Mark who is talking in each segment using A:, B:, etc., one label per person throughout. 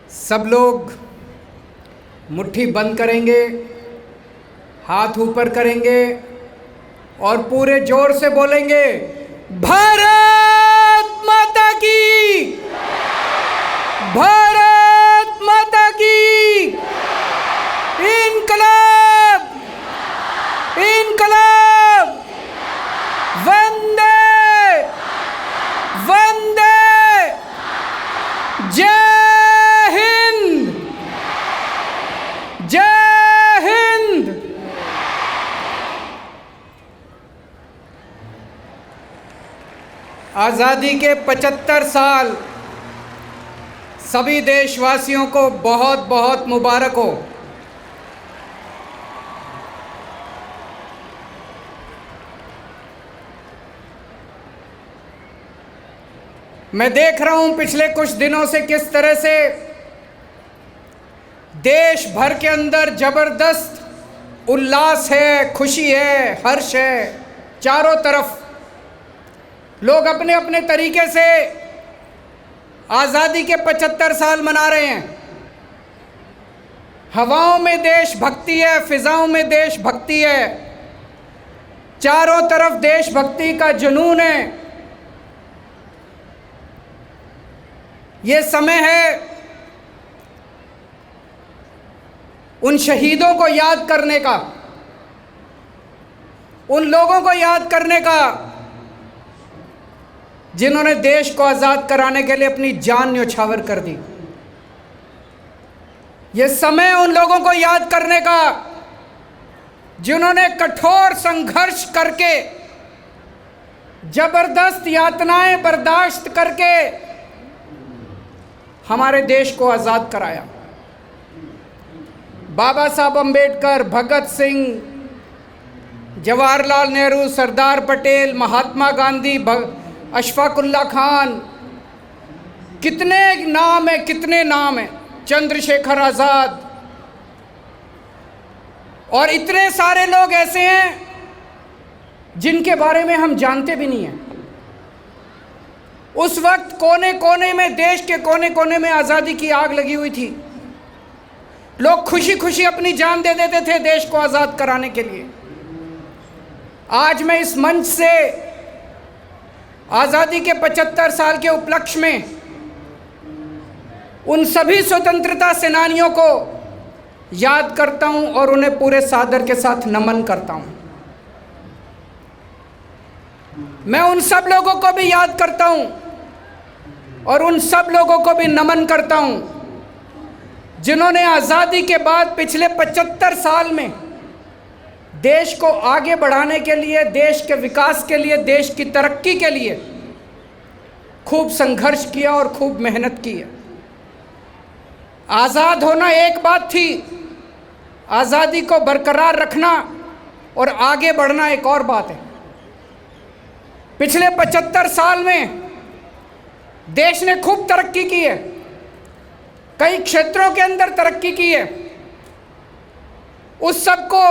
A: सब लोग मुट्ठी बंद करेंगे, हाथ ऊपर करेंगे और पूरे जोर से बोलेंगे, भारत माता की, भारत माता की, इनकलाब, इनकलाब, वंदे वंदे, जय हिंद, जय हिंद। आज़ादी के 75 साल सभी देशवासियों को बहुत बहुत मुबारक हो। मैं देख रहा हूं पिछले कुछ दिनों से किस तरह से देश भर के अंदर जबरदस्त उल्लास है, खुशी है, हर्ष है। चारों तरफ लोग अपने अपने तरीके से आज़ादी के 75 साल मना रहे हैं। हवाओं में देशभक्ति है, फिजाओं में देशभक्ति है, चारों तरफ देशभक्ति का जुनून है। ये समय है उन शहीदों को याद करने का, उन लोगों को याद करने का जिन्होंने देश को आज़ाद कराने के लिए अपनी जान न्यौछावर कर दी। ये समय उन लोगों को याद करने का जिन्होंने कठोर संघर्ष करके, जबरदस्त यातनाएं बर्दाश्त करके हमारे देश को आज़ाद कराया। बाबा साहब अम्बेडकर, भगत सिंह, जवाहरलाल नेहरू, सरदार पटेल, महात्मा गांधी, अशफाकुल्ला खान, कितने नाम है, कितने नाम हैं, चंद्रशेखर आज़ाद, और इतने सारे लोग ऐसे हैं जिनके बारे में हम जानते भी नहीं हैं। उस वक्त कोने कोने में, देश के कोने कोने में आज़ादी की आग लगी हुई थी। लोग खुशी खुशी अपनी जान दे देते थे देश को आज़ाद कराने के लिए। आज मैं इस मंच से आज़ादी के 75 साल के उपलक्ष्य में उन सभी स्वतंत्रता सेनानियों को याद करता हूं और उन्हें पूरे सादर के साथ नमन करता हूं। मैं उन सब लोगों को भी याद करता हूं और उन सब लोगों को भी नमन करता हूं जिन्होंने आज़ादी के बाद पिछले 75 साल में देश को आगे बढ़ाने के लिए, देश के विकास के लिए, देश की तरक्की के लिए खूब संघर्ष किया और खूब मेहनत की है। आज़ाद होना एक बात थी, आज़ादी को बरकरार रखना और आगे बढ़ना एक और बात है। पिछले 75 साल में देश ने खूब तरक्की की है, कई क्षेत्रों के अंदर तरक्की की है। उस सब को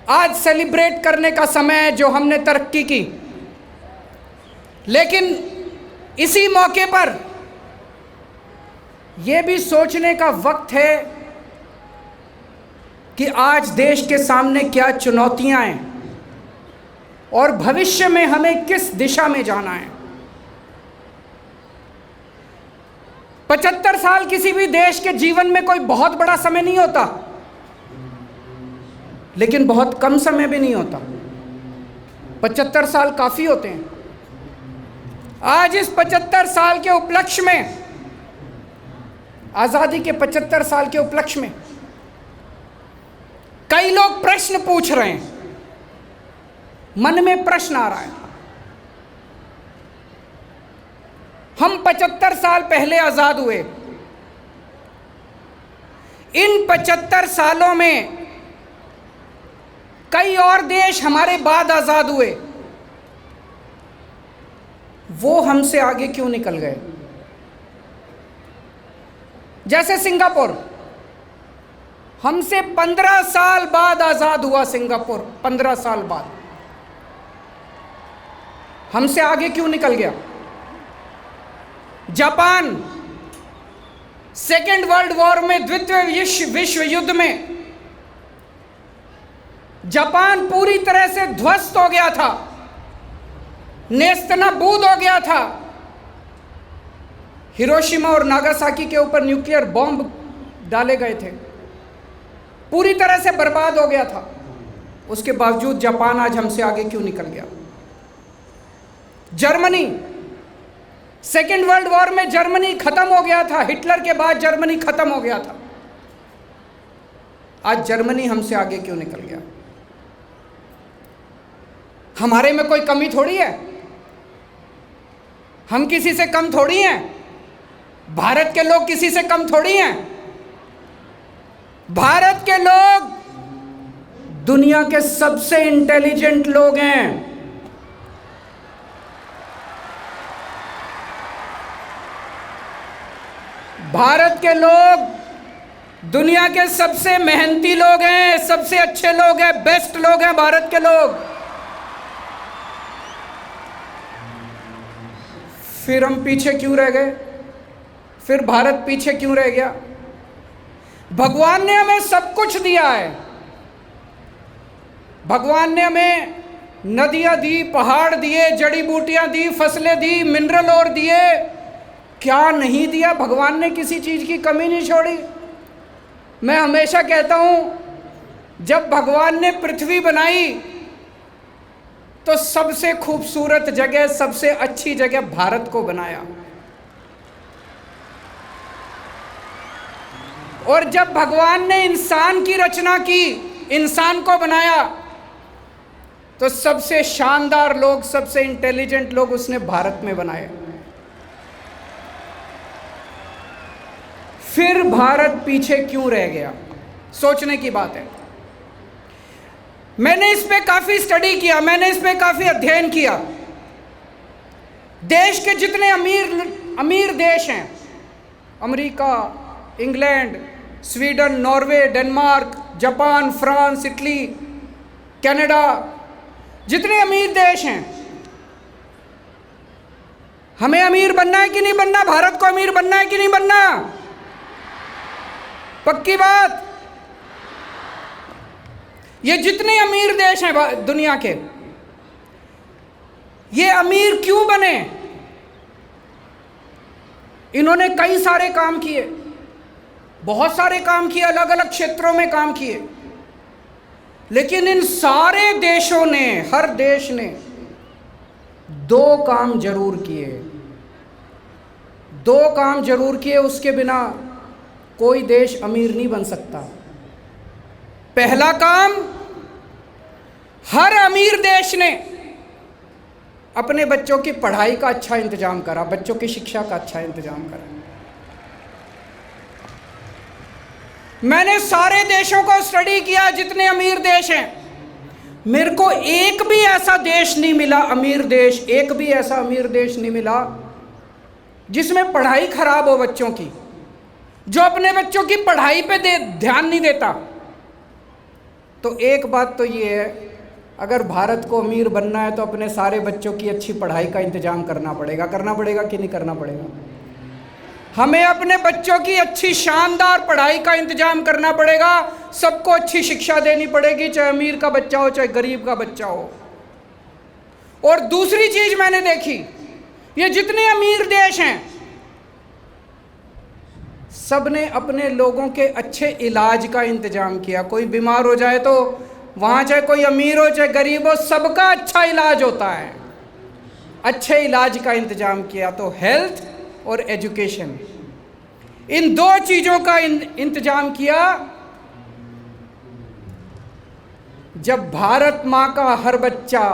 A: आज सेलिब्रेट करने का समय है जो हमने तरक्की की। लेकिन इसी मौके पर यह भी सोचने का वक्त है कि आज देश के सामने क्या चुनौतियां हैं और भविष्य में हमें किस दिशा में जाना है। 75 साल किसी भी देश के जीवन में कोई बहुत बड़ा समय नहीं होता, लेकिन बहुत कम समय भी नहीं होता। 75 साल काफ़ी होते हैं। आज इस 75 साल के उपलक्ष्य में, आज़ादी के 75 साल के उपलक्ष्य में कई लोग प्रश्न पूछ रहे हैं, मन में प्रश्न आ रहा है। हम 75 साल पहले आज़ाद हुए, इन 75 सालों में कई और देश हमारे बाद आज़ाद हुए, वो हमसे आगे क्यों निकल गए? जैसे सिंगापुर, हमसे 15 साल बाद आज़ाद हुआ सिंगापुर, 15 साल बाद हमसे आगे क्यों निकल गया? जापान सेकेंड वर्ल्ड वॉर में, द्वितीय विश्व युद्ध में जापान पूरी तरह से ध्वस्त हो गया था, नेस्तनाबूद हो गया था। हिरोशिमा और नागासाकी के ऊपर न्यूक्लियर बॉम्ब डाले गए थे, पूरी तरह से बर्बाद हो गया था। उसके बावजूद जापान आज हमसे आगे क्यों निकल गया? जर्मनी, सेकेंड वर्ल्ड वॉर में जर्मनी खत्म हो गया था, हिटलर के बाद जर्मनी खत्म हो गया था। आज जर्मनी हमसे आगे क्यों निकल गया? हमारे में कोई कमी थोड़ी है, हम किसी से कम थोड़ी हैं, भारत के लोग किसी से कम थोड़ी हैं। भारत के लोग दुनिया के सबसे इंटेलिजेंट लोग हैं। भारत के लोग दुनिया के सबसे मेहनती लोग हैं, सबसे अच्छे लोग हैं, बेस्ट लोग हैं भारत के लोग। फिर हम पीछे क्यों रह गए? फिर भारत पीछे क्यों रह गया? भगवान ने हमें सब कुछ दिया है। भगवान ने हमें नदियां दी, पहाड़ दिए, जड़ी बूटियां दी, फसलें दी, मिनरल और दिए। क्या नहीं दिया? भगवान ने किसी चीज की कमी नहीं छोड़ी। मैं हमेशा कहता हूं, जब भगवान ने पृथ्वी बनाई तो सबसे खूबसूरत जगह, सबसे अच्छी जगह भारत को बनाया। और जब भगवान ने इंसान की रचना की, इंसान को बनाया, तो सबसे शानदार लोग, सबसे इंटेलिजेंट लोग उसने भारत में बनाए। फिर भारत पीछे क्यों रह गया? सोचने की बात है। मैंने इस पे काफी स्टडी किया, मैंने इस पे काफी अध्ययन किया। देश के जितने अमीर देश हैं, America, England, Sweden, Norway, Denmark, Japan, France, Italy, Canada, जितने अमीर देश हैं, हमें अमीर बनना है कि नहीं बनना? भारत को अमीर बनना है कि नहीं बनना? पक्की बात। ये जितने अमीर देश हैं दुनिया के, ये अमीर क्यों बने? इन्होंने कई सारे काम किए, बहुत सारे काम किए, अलग अलग क्षेत्रों में काम किए। लेकिन इन सारे देशों ने, हर देश ने दो काम जरूर किए, दो काम जरूर किए, उसके बिना कोई देश अमीर नहीं बन सकता। पहला काम, हर अमीर देश ने अपने बच्चों की पढ़ाई का अच्छा इंतजाम करा, बच्चों की शिक्षा का अच्छा इंतजाम करा। मैंने सारे देशों को स्टडी किया, जितने अमीर देश हैं। मेरे को एक भी ऐसा देश नहीं मिला, अमीर देश, एक भी ऐसा अमीर देश नहीं मिला जिसमें पढ़ाई खराब हो बच्चों की, जो अपने बच्चों की पढ़ाई पे ध्यान नहीं देता। तो एक बात तो ये है, अगर भारत को अमीर बनना है तो अपने सारे बच्चों की अच्छी पढ़ाई का इंतजाम करना पड़ेगा कि नहीं करना पड़ेगा? हमें अपने बच्चों की अच्छी शानदार पढ़ाई का इंतजाम करना पड़ेगा, सबको अच्छी शिक्षा देनी पड़ेगी, चाहे अमीर का बच्चा हो चाहे गरीब का बच्चा हो। और दूसरी चीज मैंने देखी, ये जितने अमीर देश हैं, सब ने अपने लोगों के अच्छे इलाज का इंतजाम किया। कोई बीमार हो जाए तो वहाँ चाहे कोई अमीर हो चाहे गरीब हो, सबका अच्छा इलाज होता है। अच्छे इलाज का इंतजाम किया। तो हेल्थ और एजुकेशन, इन दो चीज़ों का इंतजाम किया। जब भारत माँ का हर बच्चा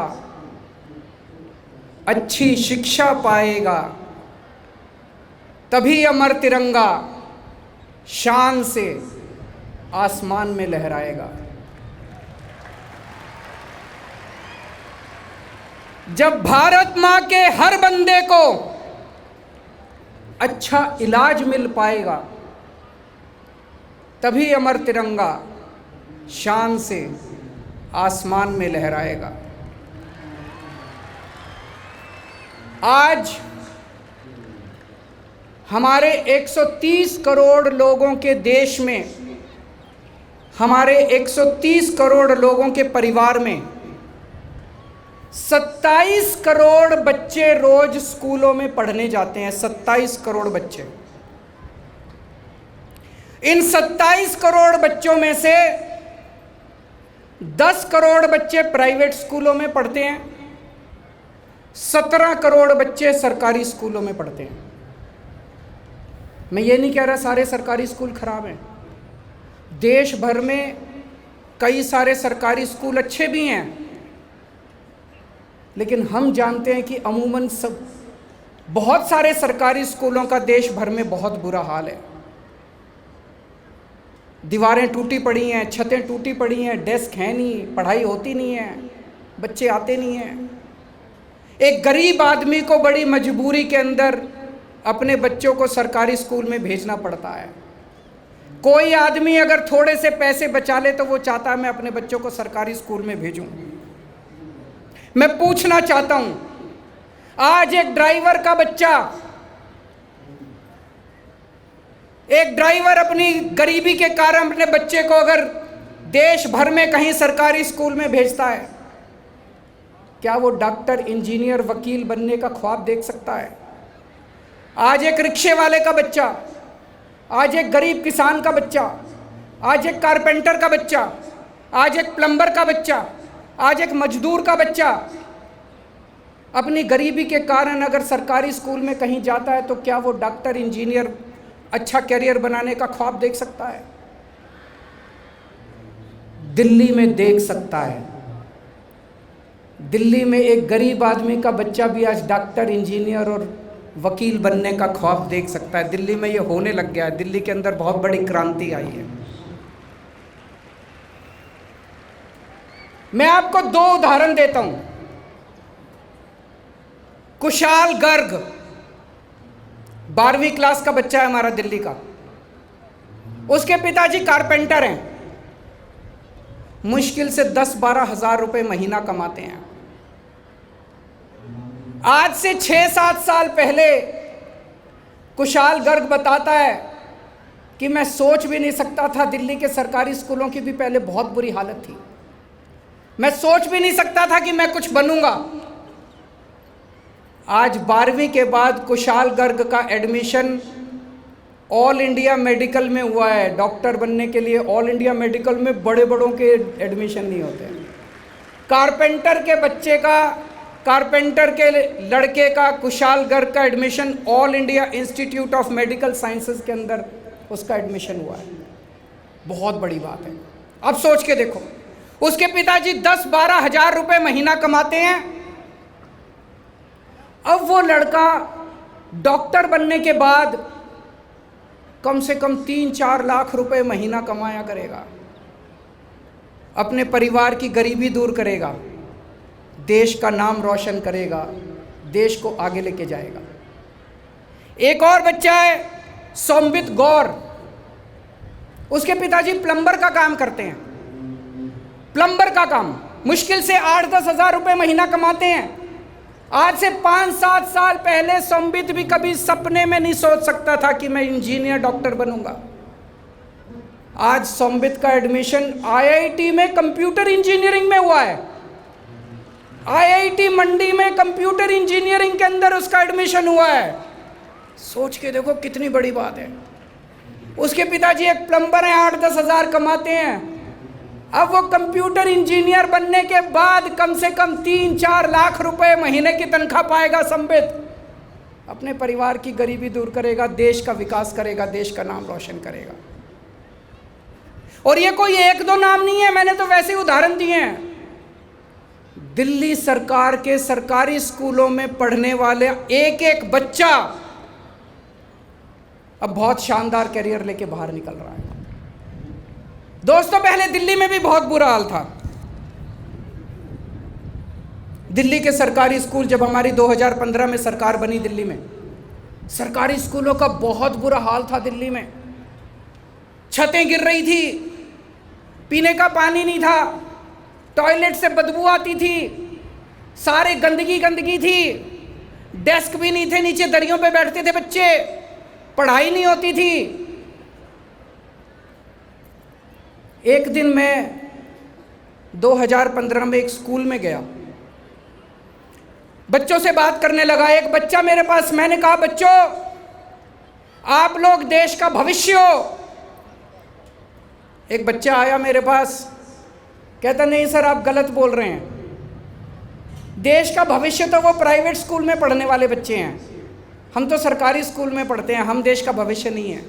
A: अच्छी शिक्षा पाएगा, तभी अमर तिरंगा शान से आसमान में लहराएगा। जब भारत माँ के हर बंदे को अच्छा इलाज मिल पाएगा, तभी अमर तिरंगा शान से आसमान में लहराएगा। आज हमारे 130 करोड़ लोगों के देश में, हमारे 130 करोड़ लोगों के परिवार में 27 करोड़ बच्चे रोज स्कूलों में पढ़ने जाते हैं। 27 करोड़ बच्चे। इन 27 करोड़ बच्चों में से 10 करोड़ बच्चे प्राइवेट स्कूलों में पढ़ते हैं, 17 करोड़ बच्चे सरकारी स्कूलों में पढ़ते हैं। मैं ये नहीं कह रहा सारे सरकारी स्कूल खराब हैं। देश भर में कई सारे सरकारी स्कूल अच्छे भी हैं, लेकिन हम जानते हैं कि अमूमन सब बहुत सारे सरकारी स्कूलों का देश भर में बहुत बुरा हाल है। दीवारें टूटी पड़ी हैं, छतें टूटी पड़ी हैं, डेस्क है नहीं, पढ़ाई होती नहीं है, बच्चे आते नहीं हैं। एक गरीब आदमी को बड़ी मजबूरी के अंदर अपने बच्चों को सरकारी स्कूल में भेजना पड़ता है। कोई आदमी अगर थोड़े से पैसे बचा ले तो वो चाहता है मैं अपने बच्चों को सरकारी स्कूल में भेजूं। मैं पूछना चाहता हूं, आज एक ड्राइवर अपनी गरीबी के कारण अपने बच्चे को अगर देश भर में कहीं सरकारी स्कूल में भेजता है, क्या वो डॉक्टर, इंजीनियर, वकील बनने का ख्वाब देख सकता है? आज एक रिक्शे वाले का बच्चा, आज एक गरीब किसान का बच्चा, आज एक कारपेंटर का बच्चा, आज एक प्लम्बर का बच्चा, आज एक मजदूर का बच्चा अपनी गरीबी के कारण अगर सरकारी स्कूल में कहीं जाता है तो क्या वो डॉक्टर, इंजीनियर, अच्छा करियर बनाने का ख्वाब देख सकता है? दिल्ली में देख सकता है। दिल्ली में एक गरीब आदमी का बच्चा भी आज डॉक्टर, इंजीनियर और वकील बनने का ख्वाब देख सकता है। दिल्ली में ये होने लग गया है। दिल्ली के अंदर बहुत बड़ी क्रांति आई है। मैं आपको 2 उदाहरण देता हूं। कुशाल गर्ग 12वीं क्लास का बच्चा है हमारा दिल्ली का। उसके पिताजी कारपेंटर हैं, मुश्किल से 10-12 हज़ार रुपए महीना कमाते हैं। आज से 6-7 साल पहले कुशाल गर्ग बताता है कि मैं सोच भी नहीं सकता था, दिल्ली के सरकारी स्कूलों की भी पहले बहुत बुरी हालत थी, मैं सोच भी नहीं सकता था कि मैं कुछ बनूंगा। आज 12वीं के बाद कुशाल गर्ग का एडमिशन ऑल इंडिया मेडिकल में हुआ है। डॉक्टर बनने के लिए ऑल इंडिया मेडिकल में बड़े बड़ों के एडमिशन नहीं होते। कारपेंटर के लड़के का, कुशाल गर्ग का admission all India institute of medical sciences के अंदर उसका एडमिशन हुआ है। बहुत बड़ी बात है। अब सोच के देखो, उसके पिताजी 10-12 हज़ार रुपए महीना कमाते हैं। अब वो लड़का डॉक्टर बनने के बाद कम से कम 3-4 लाख रुपए महीना कमाया करेगा, अपने परिवार की गरीबी दूर करेगा, देश का नाम रोशन करेगा, देश को आगे लेके जाएगा। एक और बच्चा है सोमबित गौर, उसके पिताजी प्लम्बर का काम करते हैं। प्लम्बर का काम मुश्किल से 8-10 हज़ार रुपए महीना कमाते हैं। आज से 5-7 साल पहले सोमबित भी कभी सपने में नहीं सोच सकता था कि मैं इंजीनियर, डॉक्टर बनूंगा। आज सोमबित का एडमिशन आईआईटी में कंप्यूटर इंजीनियरिंग में हुआ है। आईआईटी मंडी में कंप्यूटर इंजीनियरिंग के अंदर उसका एडमिशन हुआ है। सोच के देखो कितनी बड़ी बात है। उसके पिताजी एक प्लम्बर हैं, 8-10 हज़ार कमाते हैं। अब वो कंप्यूटर इंजीनियर बनने के बाद कम से कम 3-4 लाख रुपए महीने की तनख्वाह पाएगा। संबित अपने परिवार की गरीबी दूर करेगा, देश का विकास करेगा, देश का नाम रोशन करेगा। और ये कोई 1-2 नाम नहीं है, मैंने तो वैसे उदाहरण दिए हैं। दिल्ली सरकार के सरकारी स्कूलों में पढ़ने वाले एक बच्चा अब बहुत शानदार करियर लेके बाहर निकल रहा है। दोस्तों, पहले दिल्ली में भी बहुत बुरा हाल था। दिल्ली के सरकारी स्कूल, जब हमारी 2015 में सरकार बनी दिल्ली में, सरकारी स्कूलों का बहुत बुरा हाल था। दिल्ली में छतें गिर रही थी, पीने का पानी नहीं था, टॉयलेट से बदबू आती थी, सारे गंदगी थी, डेस्क भी नहीं थे, नीचे दरियों पे बैठते थे बच्चे। पढ़ाई नहीं होती थी। एक दिन मैं 2015 में एक स्कूल में गया, बच्चों से बात करने लगा। एक बच्चा मेरे पास, मैंने कहा बच्चों आप लोग देश का भविष्य हो। एक बच्चा आया मेरे पास, कहता नहीं सर आप गलत बोल रहे हैं, देश का भविष्य तो वो प्राइवेट स्कूल में पढ़ने वाले बच्चे हैं, हम तो सरकारी स्कूल में पढ़ते हैं, हम देश का भविष्य नहीं है।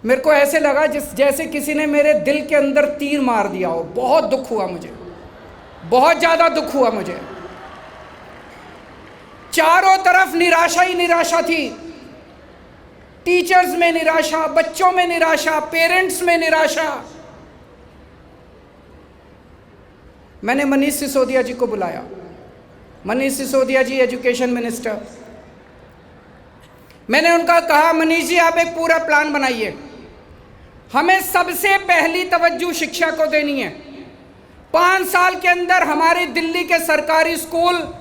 A: मेरे को ऐसे लगा जैसे किसी ने मेरे दिल के अंदर तीर मार दिया हो। बहुत दुख हुआ मुझे, बहुत ज़्यादा दुख हुआ मुझे। चारों तरफ निराशा ही निराशा थी। टीचर्स में निराशा, बच्चों में निराशा, पेरेंट्स में निराशा। मैंने मनीष सिसोदिया जी को बुलाया। मनीष सिसोदिया जी एजुकेशन मिनिस्टर। मैंने उनका कहा मनीष जी आप एक पूरा प्लान बनाइए, हमें सबसे पहली तवज्जो शिक्षा को देनी है। 5 साल के अंदर हमारे दिल्ली के सरकारी स्कूल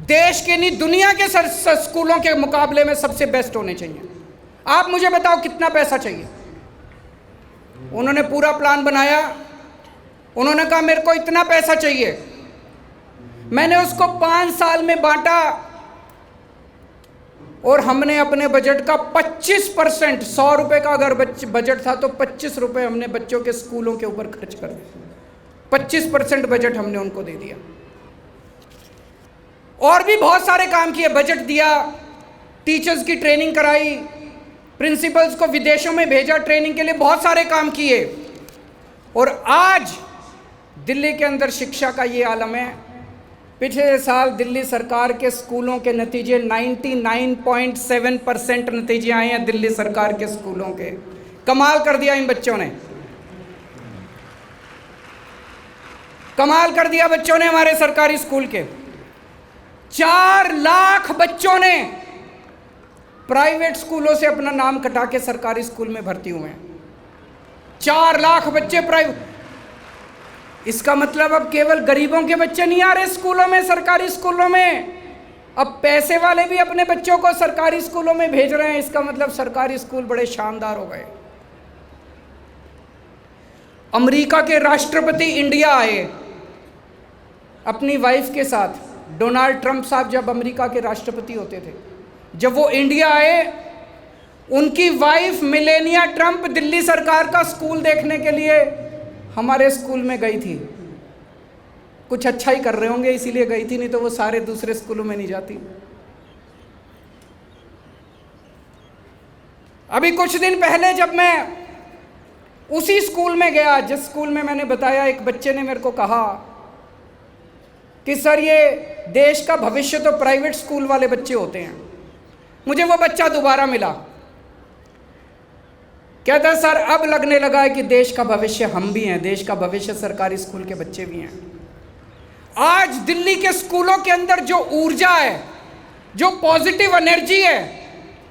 A: देश के नहीं दुनिया के स्कूलों के मुकाबले में सबसे बेस्ट होने चाहिए। आप मुझे बताओ कितना पैसा चाहिए। उन्होंने पूरा प्लान बनाया। उन्होंने कहा मेरे को इतना पैसा चाहिए। मैंने उसको 5 साल में बांटा और हमने अपने बजट का 25%, 100 रुपये का अगर बजट था तो 25 रुपये हमने बच्चों के स्कूलों के ऊपर खर्च कर दिए। 25% बजट हमने उनको दे दिया। और भी बहुत सारे काम किए, बजट दिया, टीचर्स की ट्रेनिंग कराई, प्रिंसिपल्स को विदेशों में भेजा ट्रेनिंग के लिए, बहुत सारे काम किए। और आज दिल्ली के अंदर शिक्षा का ये आलम है। पिछले साल दिल्ली सरकार के स्कूलों के नतीजे 99.7% नतीजे आए हैं दिल्ली सरकार के स्कूलों के। कमाल कर दिया इन बच्चों ने, कमाल कर दिया बच्चों ने हमारे सरकारी स्कूल के। 4 लाख बच्चों ने प्राइवेट स्कूलों से अपना नाम कटा के सरकारी स्कूल में भर्ती हुए हैं। 4 लाख बच्चे प्राइवेट। इसका मतलब अब केवल गरीबों के बच्चे नहीं आ रहे स्कूलों में, सरकारी स्कूलों में, अब पैसे वाले भी अपने बच्चों को सरकारी स्कूलों में भेज रहे हैं। इसका मतलब सरकारी स्कूल बड़े शानदार हो गए। अमेरिका के राष्ट्रपति इंडिया आए अपनी वाइफ के साथ। डोनाल्ड ट्रंप साहब जब अमेरिका के राष्ट्रपति होते थे, जब वो इंडिया आए, उनकी वाइफ मिलेनिया ट्रंप दिल्ली सरकार का स्कूल देखने के लिए हमारे स्कूल में गई थी। कुछ अच्छा ही कर रहे होंगे इसीलिए गई थी, नहीं तो वो सारे दूसरे स्कूलों में नहीं जाती। अभी कुछ दिन पहले जब मैं उसी स्कूल में गया जिस स्कूल में मैंने बताया, एक बच्चे ने मेरे को कहा कि सर ये देश का भविष्य तो प्राइवेट स्कूल वाले बच्चे होते हैं। मुझे वो बच्चा दोबारा मिला, कहता सर अब लगने लगा है कि देश का भविष्य हम भी हैं, देश का भविष्य सरकारी स्कूल के बच्चे भी हैं। आज दिल्ली के स्कूलों के अंदर जो ऊर्जा है, जो पॉजिटिव एनर्जी है,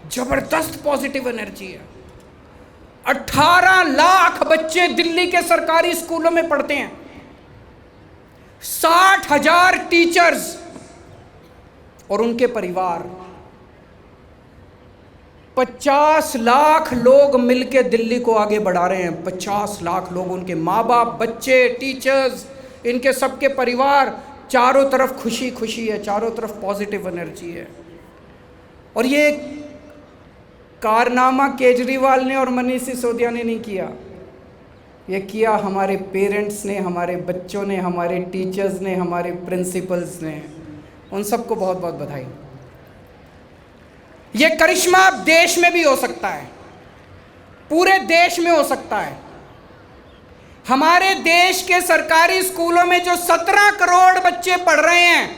A: जबरदस्त पॉजिटिव एनर्जी है। 18 लाख बच्चे दिल्ली के सरकारी स्कूलों में पढ़ते हैं। 60,000 टीचर्स और उनके परिवार, 50 लाख लोग मिलकर दिल्ली को आगे बढ़ा रहे हैं। 50 लाख लोग, उनके माँ बाप, बच्चे, टीचर्स, इनके सबके परिवार, चारों तरफ खुशी खुशी है, चारों तरफ पॉजिटिव एनर्जी है। और ये कारनामा केजरीवाल ने और मनीष सिसोदिया ने नहीं किया, ये किया हमारे पेरेंट्स ने, हमारे बच्चों ने, हमारे टीचर्स ने, हमारे प्रिंसिपल्स ने। उन सबको बहुत बहुत बधाई। ये करिश्मा अब देश में भी हो सकता है, पूरे देश में हो सकता है। हमारे देश के सरकारी स्कूलों में जो 17 करोड़ बच्चे पढ़ रहे हैं,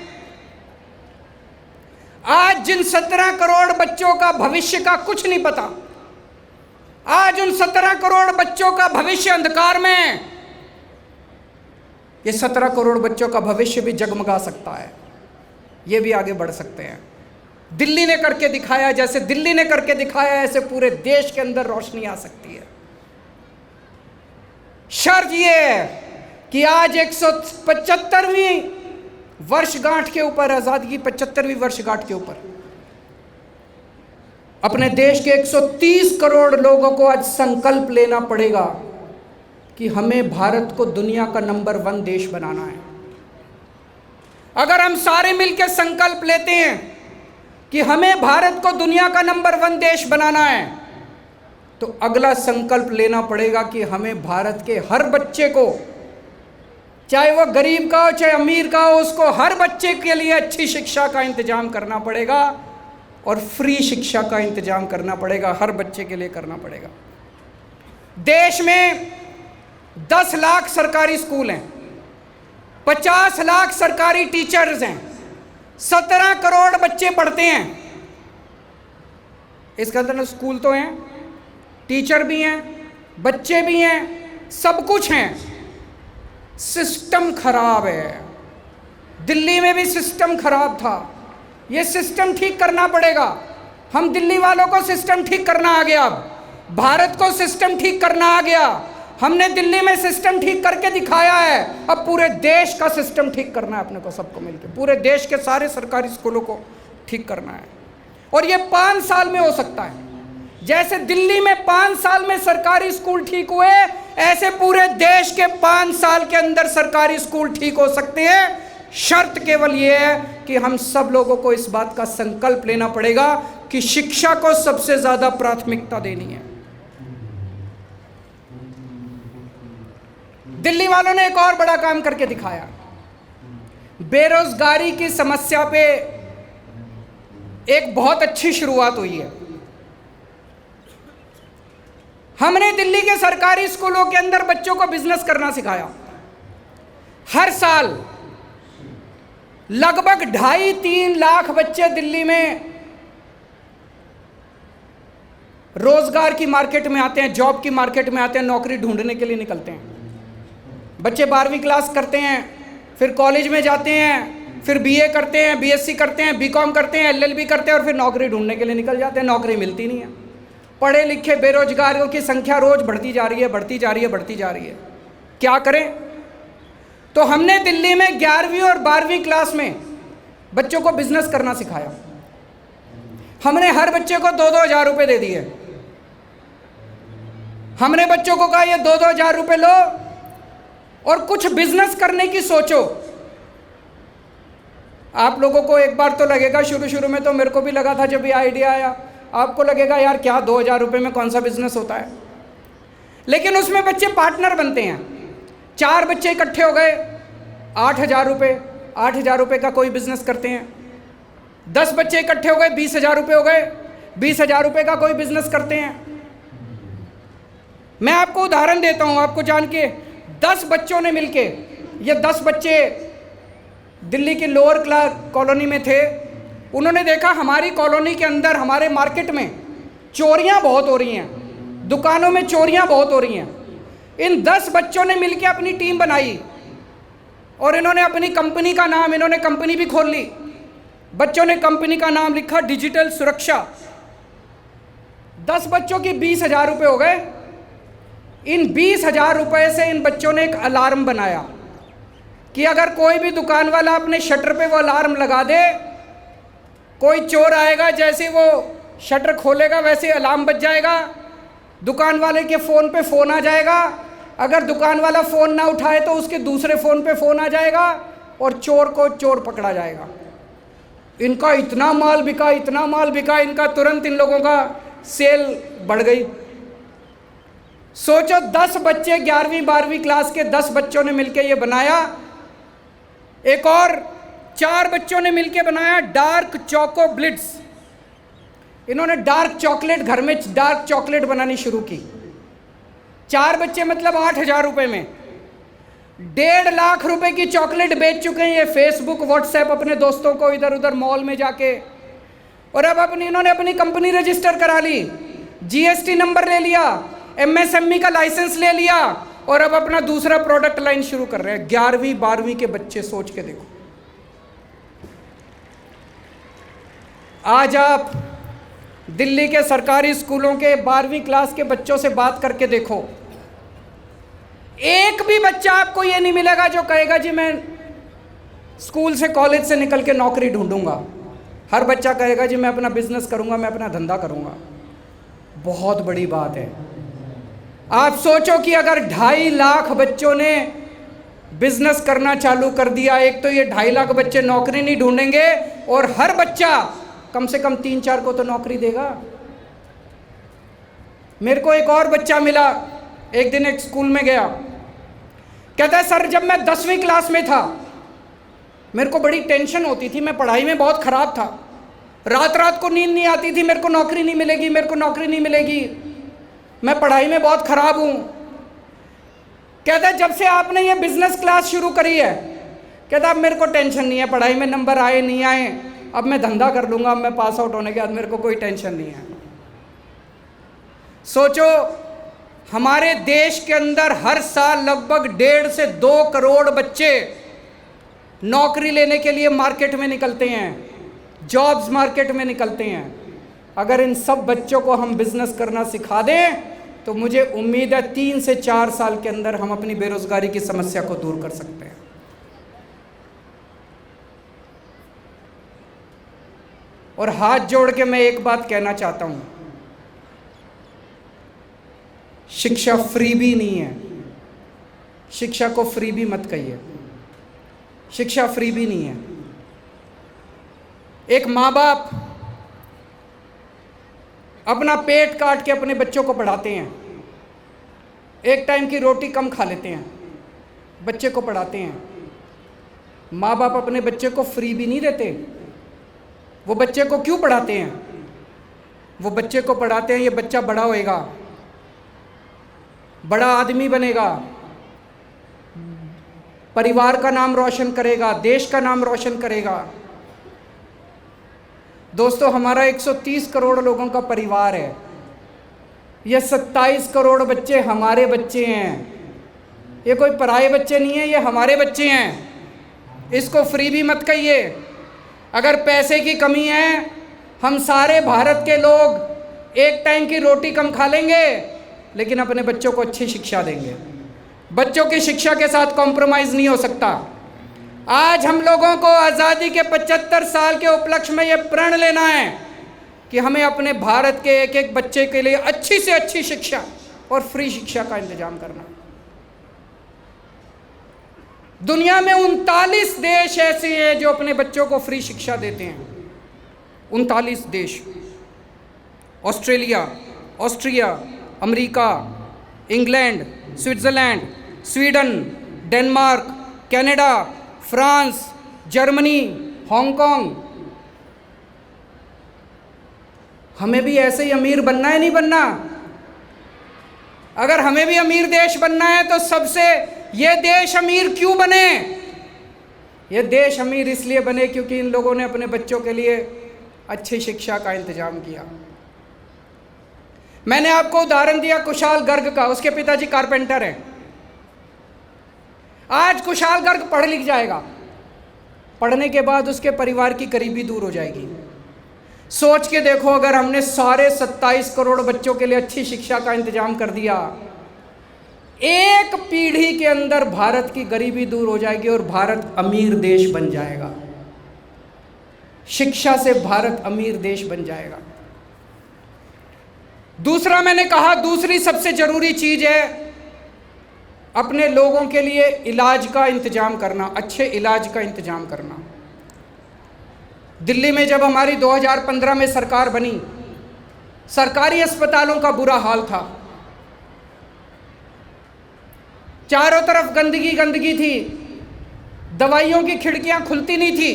A: आज जिन 17 करोड़ बच्चों का भविष्य का कुछ नहीं पता, आज उन 17 करोड़ बच्चों का भविष्य अंधकार में है। ये 17 करोड़ बच्चों का भविष्य भी जगमगा सकता है, ये भी आगे बढ़ सकते हैं। दिल्ली ने करके दिखाया, जैसे दिल्ली ने करके दिखाया ऐसे पूरे देश के अंदर रोशनी आ सकती है। शर्त यह है कि आज 175वीं वर्षगांठ के ऊपर, आज़ादी की 75वीं वर्षगांठ के ऊपर अपने देश के 130 करोड़ लोगों को आज संकल्प लेना पड़ेगा कि हमें भारत को दुनिया का नंबर 1 देश बनाना है। अगर हम सारे मिलकर संकल्प लेते हैं कि हमें भारत को दुनिया का नंबर 1 देश बनाना है, तो अगला संकल्प लेना पड़ेगा कि हमें भारत के हर बच्चे को, चाहे वो गरीब का हो चाहे अमीर का हो, उसको हर बच्चे के लिए अच्छी शिक्षा का इंतजाम करना पड़ेगा और फ्री शिक्षा का इंतजाम करना पड़ेगा, हर बच्चे के लिए करना पड़ेगा। देश में 10 लाख सरकारी स्कूल हैं, 50 लाख सरकारी टीचर्स हैं, 17 करोड़ बच्चे पढ़ते हैं। इसके अंदर स्कूल तो हैं, टीचर भी हैं, बच्चे भी हैं, सब कुछ हैं। सिस्टम खराब है। दिल्ली में भी सिस्टम खराब था, ये सिस्टम ठीक करना पड़ेगा। हम दिल्ली वालों को सिस्टम ठीक करना आ गया, अब भारत को सिस्टम ठीक करना आ गया। हमने दिल्ली में सिस्टम ठीक करके दिखाया है, अब पूरे देश का सिस्टम ठीक करना है अपने को, सबको मिलकर पूरे देश के सारे सरकारी स्कूलों को ठीक करना है। और ये 5 साल में हो सकता है। जैसे दिल्ली में 5 साल में सरकारी स्कूल ठीक हुए, ऐसे पूरे देश के 5 साल के अंदर सरकारी स्कूल ठीक हो सकते हैं। शर्त केवल ये है कि हम सब लोगों को इस बात का संकल्प लेना पड़ेगा कि शिक्षा को सबसे ज्यादा प्राथमिकता देनी है। दिल्ली वालों ने एक और बड़ा काम करके दिखाया। बेरोजगारी की समस्या पे एक बहुत अच्छी शुरुआत हुई है। हमने दिल्ली के सरकारी स्कूलों के अंदर बच्चों को बिजनेस करना सिखाया। हर साल लगभग 2.5-3 लाख बच्चे दिल्ली में रोजगार की मार्केट में आते हैं, जॉब की मार्केट में आते हैं, नौकरी ढूंढने के लिए निकलते हैं। बच्चे 12वीं क्लास करते हैं, फिर कॉलेज में जाते हैं, फिर बीए करते हैं, बीएससी करते हैं, बीकॉम करते हैं, एलएलबी करते हैं और फिर नौकरी ढूंढने के लिए निकल जाते हैं। नौकरी मिलती नहीं है। पढ़े लिखे बेरोजगारों की संख्या रोज बढ़ती जा रही है, बढ़ती जा रही है, बढ़ती जा रही है। क्या करें? तो हमने दिल्ली में 11वीं और 12वीं क्लास में बच्चों को बिजनेस करना सिखाया। हमने हर बच्चे को 2-2 हज़ार रुपये दे दिए। हमने बच्चों को कहा ये 2-2 हज़ार रुपये लो और कुछ बिजनेस करने की सोचो। आप लोगों को एक बार तो लगेगा, शुरू में तो मेरे को भी लगा था जब ये आइडिया आया, आपको लगेगा यार क्या 2,000 रुपये में कौन सा बिजनेस होता है। लेकिन उसमें बच्चे पार्टनर बनते हैं। 4 बच्चे इकट्ठे हो गए, 8,000 रुपये, 8,000 रुपये का कोई बिजनेस करते हैं। 10 बच्चे इकट्ठे हो गए, 20,000 रुपये हो गए, 20,000 रुपये का कोई बिजनेस करते हैं। मैं आपको उदाहरण देता हूं, आपको जान के 10 बच्चों ने मिलके, ये 10 बच्चे दिल्ली की लोअर क्लास कॉलोनी में थे। उन्होंने देखा हमारी कॉलोनी के अंदर, हमारे मार्केट में चोरियां बहुत हो रही हैं, दुकानों में चोरियां बहुत हो रही हैं। इन 10 बच्चों ने मिलकर अपनी टीम बनाई और इन्होंने अपनी कंपनी का नाम, इन्होंने कंपनी भी खोल ली। बच्चों ने कंपनी का नाम लिखा डिजिटल सुरक्षा। 10 बच्चों की 20,000 रुपये हो गए। इन 20,000 रुपये से इन बच्चों ने एक अलार्म बनाया कि अगर कोई भी दुकान वाला अपने शटर पे वो अलार्म लगा दे, कोई चोर आएगा, जैसे वो शटर खोलेगा वैसे अलार्म बज जाएगा, दुकान वाले के फ़ोन पे फ़ोन आ जाएगा। अगर दुकान वाला फ़ोन ना उठाए तो उसके दूसरे फ़ोन पे फ़ोन आ जाएगा और चोर को चोर पकड़ा जाएगा। इनका इतना माल बिका, इतना माल बिका, इनका तुरंत इन लोगों का सेल बढ़ गई। सोचो 10 बच्चे 11वीं 12वीं क्लास के 10 बच्चों ने मिलकर ये बनाया। एक और 4 बच्चों ने मिलकर बनाया डार्क चोको ब्लिट्स। इन्होंने डार्क चॉकलेट, घर में डार्क चॉकलेट बनानी शुरू की। 4 बच्चे मतलब 8,000 रुपये में 1.5 लाख रुपए की चॉकलेट बेच चुके हैं ये फेसबुक व्हाट्सएप अपने दोस्तों को इधर उधर मॉल में जाके। और अब इन्होंने अपनी कंपनी रजिस्टर करा ली, जीएसटी नंबर ले लिया, एमएसएमई का लाइसेंस ले लिया और अब अपना दूसरा प्रोडक्ट लाइन शुरू कर रहे हैं। 11वीं 12वीं के बच्चे, सोच के देखो। आज आप दिल्ली के सरकारी स्कूलों के 12वीं क्लास के बच्चों से बात करके देखो, एक भी बच्चा आपको ये नहीं मिलेगा जो कहेगा जी मैं स्कूल से कॉलेज से निकल के नौकरी ढूंढूंगा। हर बच्चा कहेगा जी मैं अपना बिजनेस करूँगा, मैं अपना धंधा करूँगा। बहुत बड़ी बात है। आप सोचो कि अगर 2.5 लाख बच्चों ने बिजनेस करना चालू कर दिया, एक तो ये 2.5 लाख बच्चे नौकरी नहीं ढूंढेंगे और हर बच्चा कम से कम 3-4 को तो नौकरी देगा। मेरे को एक और बच्चा मिला, एक दिन एक स्कूल में गया, कहता है सर जब मैं 10वीं क्लास में था मेरे को बड़ी टेंशन होती थी, मैं पढ़ाई में बहुत ख़राब था, रात रात को नींद नहीं आती थी, मेरे को नौकरी नहीं मिलेगी, मेरे को नौकरी नहीं मिलेगी, मैं पढ़ाई में बहुत ख़राब हूँ। कहता है जब से आपने ये बिज़नेस क्लास शुरू करी है, कहता अब मेरे को टेंशन नहीं है, पढ़ाई में नंबर आए नहीं आए, अब मैं धंधा कर लूँगा, अब मैं पास आउट होने के बाद मेरे को कोई टेंशन नहीं है। सोचो हमारे देश के अंदर हर साल लगभग 1.5 से 2 करोड़ बच्चे नौकरी लेने के लिए मार्केट में निकलते हैं, जॉब्स मार्केट में निकलते हैं। अगर इन सब बच्चों को हम बिजनेस करना सिखा दें तो मुझे उम्मीद है 3 से 4 साल के अंदर हम अपनी बेरोजगारी की समस्या को दूर कर सकते हैं। और हाथ जोड़ के मैं एक बात कहना चाहता हूं, शिक्षा फ्री भी नहीं है। शिक्षा को फ्री भी मत कहिए, शिक्षा फ्री भी नहीं है। एक माँ बाप अपना पेट काट के अपने बच्चों को पढ़ाते हैं, एक टाइम की रोटी कम खा लेते हैं, बच्चे को पढ़ाते हैं। माँ बाप अपने बच्चे को फ्री भी नहीं देते। वो बच्चे को क्यों पढ़ाते हैं? वो बच्चे को पढ़ाते हैं ये बच्चा बड़ा होएगा, बड़ा आदमी बनेगा, परिवार का नाम रोशन करेगा, देश का नाम रोशन करेगा। दोस्तों हमारा 130 करोड़ लोगों का परिवार है, ये 27 करोड़ बच्चे हमारे बच्चे हैं। ये कोई पराये बच्चे नहीं है, ये हमारे बच्चे हैं। इसको फ्री भी मत कहिए। अगर पैसे की कमी है, हम सारे भारत के लोग एक टाइम की रोटी कम खा लेंगे लेकिन अपने बच्चों को अच्छी शिक्षा देंगे। बच्चों की शिक्षा के साथ कॉम्प्रोमाइज़ नहीं हो सकता। आज हम लोगों को आज़ादी के 75 साल के उपलक्ष्य में ये प्रण लेना है कि हमें अपने भारत के एक एक बच्चे के लिए अच्छी से अच्छी शिक्षा और फ्री शिक्षा का इंतजाम करना। दुनिया में 39 देश ऐसे हैं जो अपने बच्चों को फ्री शिक्षा देते हैं। 39 देश, Australia, Austria, America, England, Switzerland, Sweden, Denmark, Canada, France, Germany, Hong Kong. हमें भी ऐसे ही अमीर बनना है, नहीं बनना? अगर हमें भी अमीर देश बनना है तो सबसे ये देश अमीर क्यों बने? ये देश अमीर इसलिए बने क्योंकि इन लोगों ने अपने बच्चों के लिए अच्छी शिक्षा का इंतजाम किया। मैंने आपको उदाहरण दिया कुशाल गर्ग का, उसके पिताजी कारपेंटर हैं। आज कुशाल गर्ग पढ़ लिख जाएगा, पढ़ने के बाद उसके परिवार की गरीबी दूर हो जाएगी। सोच के देखो, अगर हमने सारे 27 करोड़ बच्चों के लिए अच्छी शिक्षा का इंतजाम कर दिया, एक पीढ़ी के अंदर भारत की गरीबी दूर हो जाएगी और भारत अमीर देश बन जाएगा। शिक्षा से भारत अमीर देश बन जाएगा। दूसरा मैंने कहा, दूसरी सबसे जरूरी चीज है अपने लोगों के लिए इलाज का इंतजाम करना, अच्छे इलाज का इंतजाम करना। दिल्ली में जब हमारी 2015 में सरकार बनी, सरकारी अस्पतालों का बुरा हाल था। चारों तरफ गंदगी गंदगी थी, दवाइयों की खिड़कियां खुलती नहीं थी,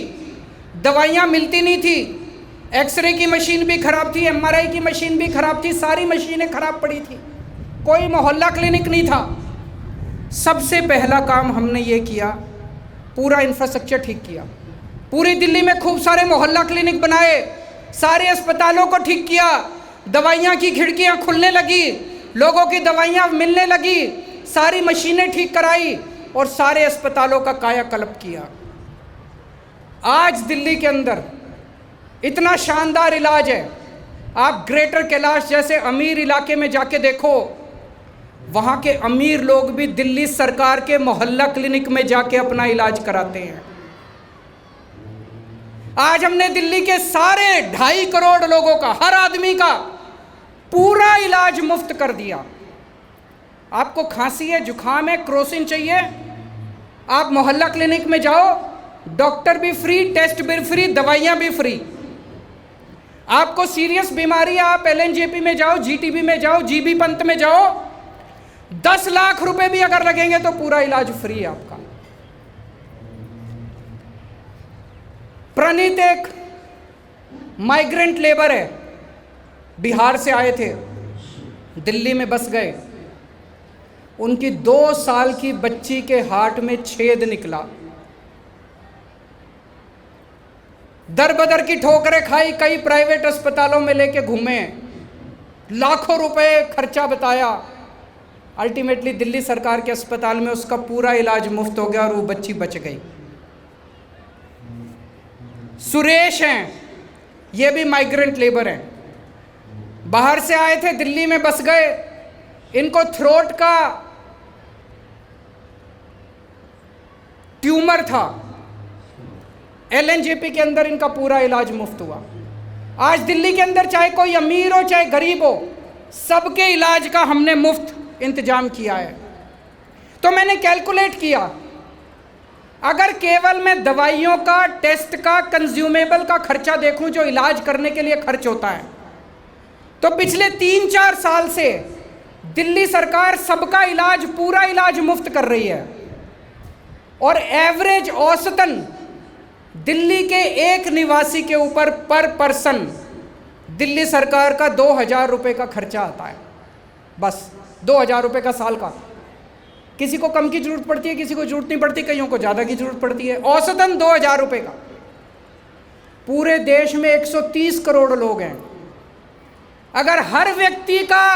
A: दवाइयां मिलती नहीं थी, एक्सरे की मशीन भी खराब थी, एमआरआई की मशीन भी खराब थी, सारी मशीनें खराब पड़ी थी, कोई मोहल्ला क्लिनिक नहीं था। सबसे पहला काम हमने ये किया, पूरा इंफ्रास्ट्रक्चर ठीक किया। पूरी दिल्ली में खूब सारे मोहल्ला क्लिनिक बनाए, सारे अस्पतालों को ठीक किया, दवाइयाँ की खिड़कियाँ खुलने लगी, लोगों की दवाइयाँ मिलने लगी, सारी मशीनें ठीक कराई और सारे अस्पतालों का कायाकल्प किया। आज दिल्ली के अंदर इतना शानदार इलाज है। आप ग्रेटर कैलाश जैसे अमीर इलाके में जाके देखो, वहाँ के अमीर लोग भी दिल्ली सरकार के मोहल्ला क्लिनिक में जाके अपना इलाज कराते हैं। आज हमने दिल्ली के सारे 2.5 करोड़ लोगों का, हर आदमी का पूरा इलाज मुफ्त कर दिया। आपको खांसी है, जुखाम है, क्रोसिन चाहिए, आप मोहल्ला क्लिनिक में जाओ, डॉक्टर भी फ्री, टेस्ट भी फ्री, दवाइयाँ भी फ्री। आपको सीरियस बीमारी है, आप LNJP में जाओ, GTB में जाओ, GB पंत में जाओ, 10 लाख रुपए भी अगर लगेंगे तो पूरा इलाज फ्री है आपका। प्रणीत एक माइग्रेंट लेबर है, बिहार से आए थे, दिल्ली में बस गए। उनकी 2 साल की बच्ची के हार्ट में छेद निकला, दर बदर की ठोकरें खाई, कई प्राइवेट अस्पतालों में लेके घूमे, लाखों रुपए खर्चा बताया। अल्टीमेटली दिल्ली सरकार के अस्पताल में उसका पूरा इलाज मुफ्त हो गया और वो बच्ची बच गई। सुरेश हैं, ये भी माइग्रेंट लेबर हैं, बाहर से आए थे, दिल्ली में बस गए। इनको थ्रोट का ट्यूमर था, LNJP के अंदर इनका पूरा इलाज मुफ्त हुआ। आज दिल्ली के अंदर चाहे कोई अमीर हो चाहे गरीब हो, सबके इलाज का हमने मुफ्त इंतजाम किया है। तो मैंने कैलकुलेट किया, अगर केवल मैं दवाइयों का, टेस्ट का, कंज्यूमेबल का खर्चा देखूं जो इलाज करने के लिए खर्च होता है, तो पिछले 3-4 साल से दिल्ली सरकार सबका इलाज, पूरा इलाज मुफ्त कर रही है। और एवरेज औसतन दिल्ली के एक निवासी के ऊपर पर पर्सन दिल्ली सरकार का 2,000 रुपये का खर्चा आता है, बस 2,000 रुपये का साल का। किसी को कम की जरूरत पड़ती है, किसी को जरूरत नहीं पड़ती, कईयों को ज़्यादा की जरूरत पड़ती है। औसतन 2,000 रुपये का। पूरे देश में 130 करोड़ लोग हैं। अगर हर व्यक्ति का,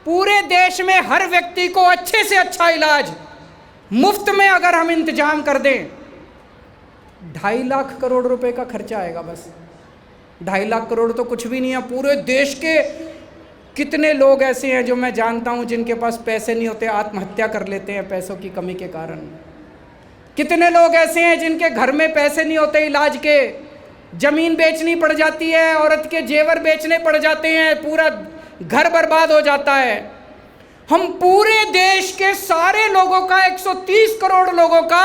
A: पूरे देश में हर व्यक्ति को अच्छे से अच्छा इलाज मुफ्त में अगर हम इंतजाम कर दें, 2.5 लाख करोड़ रुपए का खर्चा आएगा बस। 2.5 लाख करोड़ तो कुछ भी नहीं है। पूरे देश के कितने लोग ऐसे हैं जो मैं जानता हूं जिनके पास पैसे नहीं होते, आत्महत्या कर लेते हैं पैसों की कमी के कारण। कितने लोग ऐसे हैं जिनके घर में पैसे नहीं होते इलाज के, जमीन बेचनी पड़ जाती है, औरत के जेवर बेचने पड़ जाते हैं, पूरा घर बर्बाद हो जाता है। हम पूरे देश के सारे लोगों का, 130 करोड़ लोगों का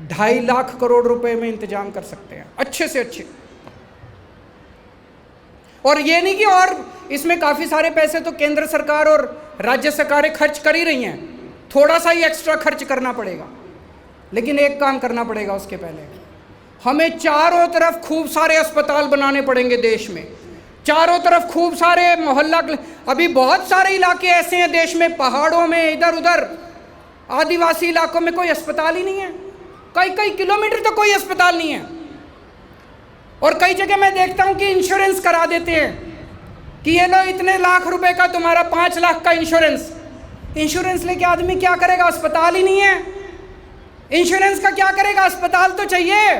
A: 2.5 लाख करोड़ रुपए में इंतजाम कर सकते हैं, अच्छे से अच्छे। और ये नहीं कि और इसमें काफ़ी सारे पैसे तो केंद्र सरकार और राज्य सरकारें खर्च कर ही रही हैं, थोड़ा सा ही एक्स्ट्रा खर्च करना पड़ेगा। लेकिन एक काम करना पड़ेगा उसके पहले, हमें चारों तरफ खूब सारे अस्पताल बनाने पड़ेंगे देश में, चारों तरफ खूब सारे मोहल्ला। अभी बहुत सारे इलाके ऐसे हैं देश में, पहाड़ों में, इधर उधर आदिवासी इलाकों में कोई अस्पताल ही नहीं है, कई किलोमीटर तो कोई अस्पताल नहीं है। और कई जगह मैं देखता हूं कि इंश्योरेंस करा देते हैं कि ये लो इतने लाख रुपए का तुम्हारा 5 लाख का इंश्योरेंस। इंश्योरेंस लेके आदमी क्या करेगा, अस्पताल ही नहीं है। इंश्योरेंस का क्या करेगा, अस्पताल तो चाहिए।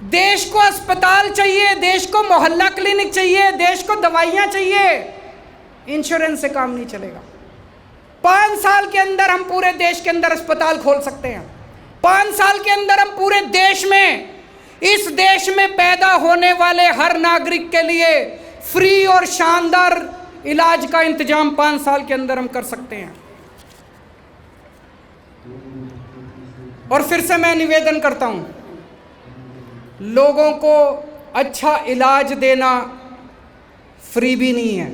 A: देश को अस्पताल चाहिए, देश को मोहल्ला क्लिनिक चाहिए, देश को दवाइयाँ चाहिए। इंश्योरेंस से काम नहीं चलेगा। 5 साल के अंदर हम पूरे देश के अंदर अस्पताल खोल सकते हैं। 5 साल के अंदर हम पूरे देश में, इस देश में पैदा होने वाले हर नागरिक के लिए फ्री और शानदार इलाज का इंतजाम 5 साल के अंदर हम कर सकते हैं। और फिर से मैं निवेदन करता हूं, लोगों को अच्छा इलाज देना फ्री भी नहीं है,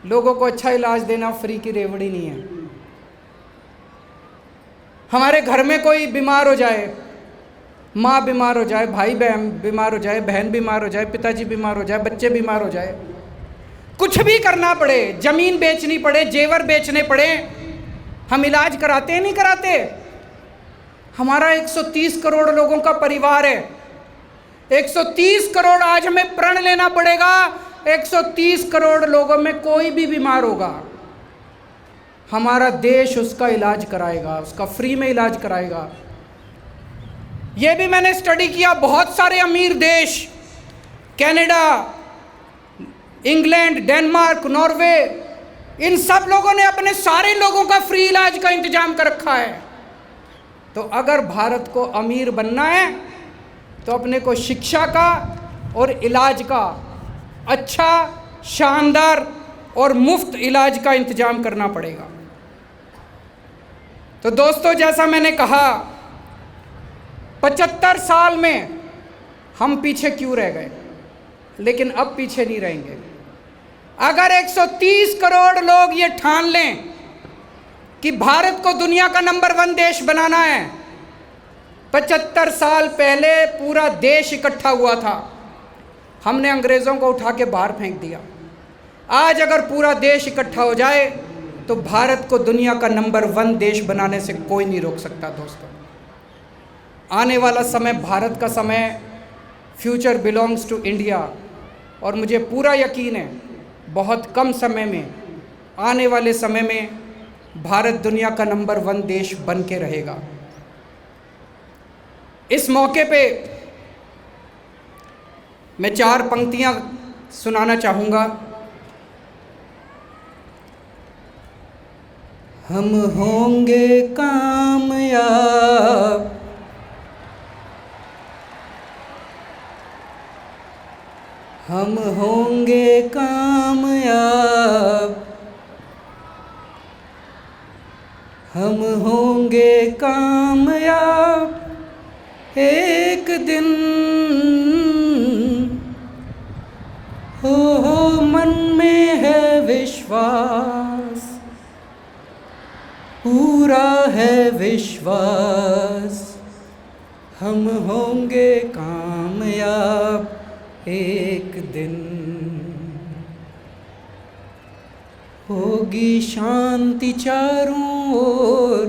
A: लोगों को अच्छा इलाज देना फ्री की रेवड़ी नहीं है। हमारे घर में कोई बीमार हो जाए, माँ बीमार हो जाए, भाई बहन बीमार हो जाए, बहन बीमार हो जाए, पिताजी बीमार हो जाए, बच्चे बीमार हो जाए, कुछ भी करना पड़े, जमीन बेचनी पड़े, जेवर बेचने पड़े, हम इलाज कराते हैं नहीं कराते। हमारा 130 करोड़ लोगों का परिवार है, 130 करोड़, आज हमें प्रण लेना पड़ेगा 130 करोड़ लोगों में कोई भी बीमार होगा, हमारा देश उसका इलाज कराएगा, उसका फ्री में इलाज कराएगा। ये भी मैंने स्टडी किया, बहुत सारे अमीर देश, कनाडा, इंग्लैंड, डेनमार्क, नॉर्वे, इन सब लोगों ने अपने सारे लोगों का फ्री इलाज का इंतजाम कर रखा है। तो अगर भारत को अमीर बनना है तो अपने को शिक्षा का और इलाज का अच्छा, शानदार और मुफ्त इलाज का इंतजाम करना पड़ेगा। तो दोस्तों, जैसा मैंने कहा, 75 साल में हम पीछे क्यों रह गए, लेकिन अब पीछे नहीं रहेंगे। अगर 130 करोड़ लोग ये ठान लें कि भारत को दुनिया का नंबर 1 देश बनाना है, 75 साल पहले पूरा देश इकट्ठा हुआ था, हमने अंग्रेज़ों को उठा के बाहर फेंक दिया। आज अगर पूरा देश इकट्ठा हो जाए तो भारत को दुनिया का नंबर 1 देश बनाने से कोई नहीं रोक सकता। दोस्तों, आने वाला समय भारत का समय, फ्यूचर बिलोंग्स टू इंडिया, और मुझे पूरा यकीन है बहुत कम समय में, आने वाले समय में भारत दुनिया का नंबर 1 देश बन के रहेगा। इस मौके पे मैं 4 पंक्तियां सुनाना चाहूँगा। हम होंगे कामयाब, हम होंगे कामयाब, हम होंगे कामयाब एक दिन। हो मन में है विश्वास, पूरा है विश्वास, हम होंगे कामयाब एक दिन। होगी शांति चारों ओर,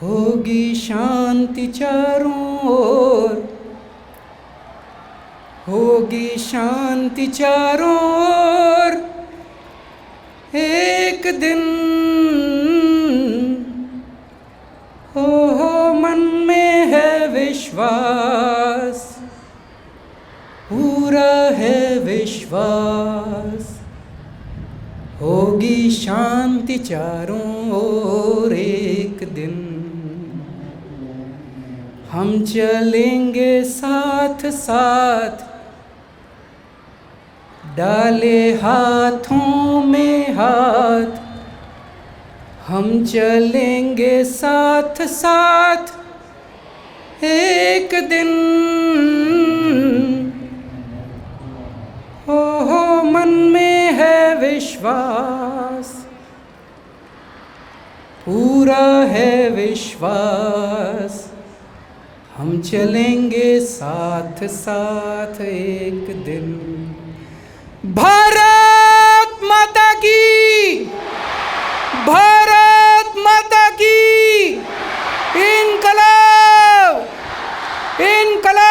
A: होगी शांति चारों ओर, होगी शांति चारों ओर एक दिन। हो मन में है विश्वास, पूरा है विश्वास, होगी शांति चारों ओर एक दिन। हम चलेंगे साथ साथ, डाले हाथों में हाथ, हम चलेंगे साथ साथ एक दिन। हो मन में है विश्वास, पूरा है विश्वास, हम चलेंगे साथ साथ एक दिन। भारत माता की, भारत माता की, इनकलाब, इनकलाब।